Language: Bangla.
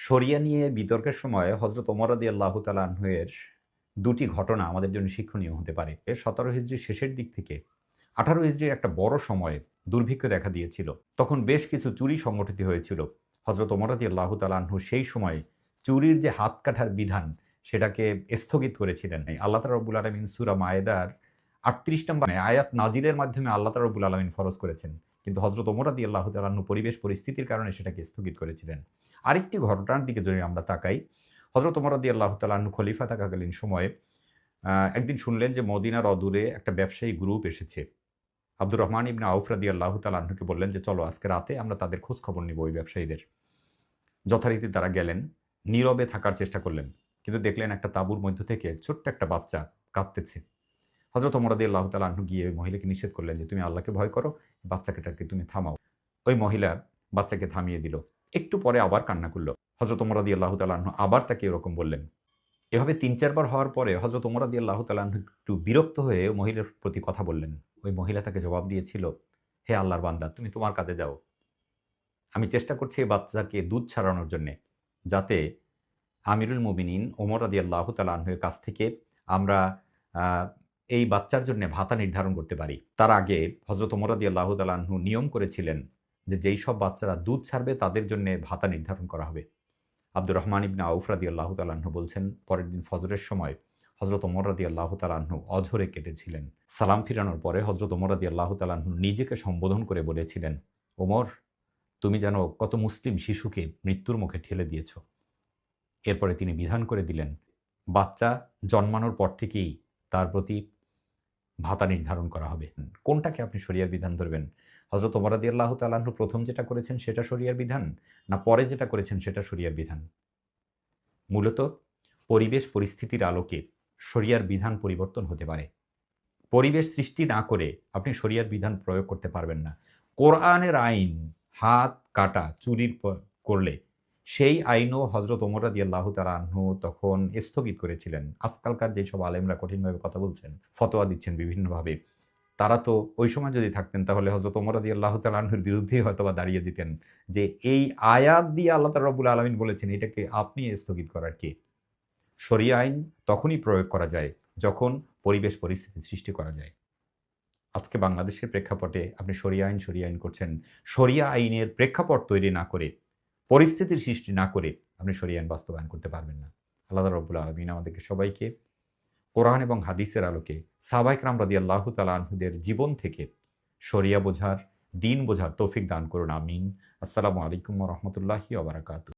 শরিয়া নিয়ে বিতর্কের সময় হযরত ওমর রাদিয়াল্লাহু তাআলা আনহু-এর ২ টি ঘটনা আমাদের জন্য শিক্ষণীয় হতে পারে। ১৭ হিজরির শেষের দিক থেকে ১৮ হিজরির একটা বড় সময়ে দুর্ভিক্ষ দেখা দিয়েছিল। তখন বেশ কিছু চুরি সংগঠিত হয়েছিল। হযরত ওমর রাদিয়াল্লাহু তাআলা আনহু সেই সময় চুরির যে হাত কাটার বিধান সেটাকে স্থগিত করেছিলেন। আল্লাহ তাআলা রব্বুল আলামিন সূরা মায়েদার ৩৮ নম্বর আয়াত নাজিলের মাধ্যমে আল্লাহ তাআলা রব্বুল আলামিন ফরজ করেছেন। কিন্তু হযরত ওমর রাদিয়াল্লাহু তাআলা আনহু পরিবেশ পরিস্থিতির কারণে সেটাকে স্থগিত করেছিলেন। আরেকটি ঘটনার দিকে যদি আমরা তাকাই, হযরত ওমর রাদিয়াল্লাহু তাআলা আনহু খলিফা থাকাকালীন সময়ে একদিন শুনলেন যে মদিনার অদূরে একটা ব্যবসায়ী গ্রুপ এসেছে। আব্দুর রহমান ইবনে আউফ রাদিয়াল্লাহু তাআলা আনহুকে বললেন যে, "চলো আজকে রাতে আমরা তাদের খোঁজ খবর নিব ওই ব্যবসায়ীদের।" যথারীতি তারা গেলেন, নীরবে থাকার চেষ্টা করলেন। কিন্তু দেখলেন একটা তাঁবুর মধ্য থেকে ছোট্ট একটা বাচ্চা কাঁদতেছে। হযরত ওমর রাদিয়াল্লাহু তাআলা আনহু গিয়ে ওই মহিলাকে নিষেধ করলেন যে, "তুমি আল্লাহকে ভয় করো, বাচ্চাটাকে তুমি থামাও।" ওই মহিলা বাচ্চাকে থামিয়ে দিল। একটু পরে আবার কান্না করল। হযরত ওমর রাদিয়াল্লাহু তাআলা আনহু আবার তাকে এরকম বললেন। এভাবে ৩-৪ বার হওয়ার পরে হযরত ওমর রাদিয়াল্লাহু তাআলা আনহু একটু বিরক্ত হয়ে মহিলার প্রতি কথা বললেন। ওই মহিলা তাকে জবাব দিয়েছিল, "হে আল্লাহর বান্দা, তুমি তোমার কাজে যাও। আমি চেষ্টা করছি এই বাচ্চাকে দুধ ছাড়ানোর জন্যে, যাতে আমিরুল মুমিনিন ওমর রাদিয়াল্লাহু তাআলা আনহুর কাছ থেকে আমরা আ এই বাচ্চার জন্য ভাতা নির্ধারণ করতে পারি।" তার আগে হযরত ওমর রাদিয়াল্লাহু তাআলা আনহু নিয়ম করেছিলেন যে, যেই সব বাচ্চারা দুধ ছাড়বে তাদের জন্যে ভাতা নির্ধারণ করা হবে। আব্দুর রহমান ইবনে আউফ রাদিয়াল্লাহু তাআলা আনহু বলছেন, পরের দিন ফজরের সময় হযরত ওমর রাদিয়াল্লাহু তাআলা আনহু অঝরে কেঁদেছিলেন। সালাম ফিরানোর পরে হযরত ওমর রাদিয়াল্লাহু তাআলা আনহু নিজেকে সম্বোধন করে বলেছিলেন, "ওমর, তুমি যেন কত মুসলিম শিশুকে মৃত্যুর মুখে ঠেলে দিয়েছ।" এরপরে তিনি বিধান করে দিলেন, বাচ্চা জন্মানোর পর থেকেই তার প্রতি ভাতা নির্ধারণ করা হবে। কোনটাকে আপনি শরিয়ার বিধান ধরবেন? হযরত ওমর রাদিয়াল্লাহু তাআলা আনহু ১ম যেটা করেছেন সেটা শরিয়ার বিধান? না পরে যেটা করেছেন সেটা শরিয়ার বিধান? মূলত পরিবেশ পরিস্থিতির আলোকে শরিয়ার বিধান পরিবর্তন হতে পারে। পরিবেশ সৃষ্টি না করে আপনি শরিয়ার বিধান প্রয়োগ করতে পারবেন না। কোরআনের আইন হাত কাটা, চুরির করলে সেই আইনও হযরত ওমর রাদিয়াল্লাহু তাআলা আনহু তখন স্থগিত করেছিলেন। আজকালকার যেসব আলেমরা কঠিনভাবে কথা বলছেন, ফতোয়া দিচ্ছেন বিভিন্নভাবে, তারা তো ওই সময় যদি থাকতেন তাহলে হযরত ওমর রাদিয়াল্লাহু তাআলা আনহুর বিরুদ্ধেই হয়তোবা দাঁড়িয়ে যেতেন যে, এই আয়াত দিয়ে আল্লাহ তাআলা রব্বুল আলামিন বলেছেন এটাকে আপনি স্থগিত করার কে? শরিয়া আইন তখনই প্রয়োগ করা যায় যখন পরিবেশ পরিস্থিতি সৃষ্টি করা যায়। আজকে বাংলাদেশের প্রেক্ষাপটে আপনি শরিয়া আইন করছেন। শরিয়া আইনের প্রেক্ষাপট তৈরি না করে, পরিস্থিতির সৃষ্টি না করে আপনি শরিয়া আইন বাস্তবায়ন করতে পারবেন না। আল্লাহ রাব্বুল আলামিন আমাদেরকে সবাইকে কোরআন এবং হাদিসের আলোকে সাহাবায়ে কেরাম রাদিয়াল্লাহু তাআলা আনহুদের জীবন থেকে শরিয়া বোঝার, দ্বীন বোঝার তৌফিক দান করুন। আমিন। আসসালামু আলাইকুম ওয়া রাহমাতুল্লাহি ওয়া বারাকাতুহু।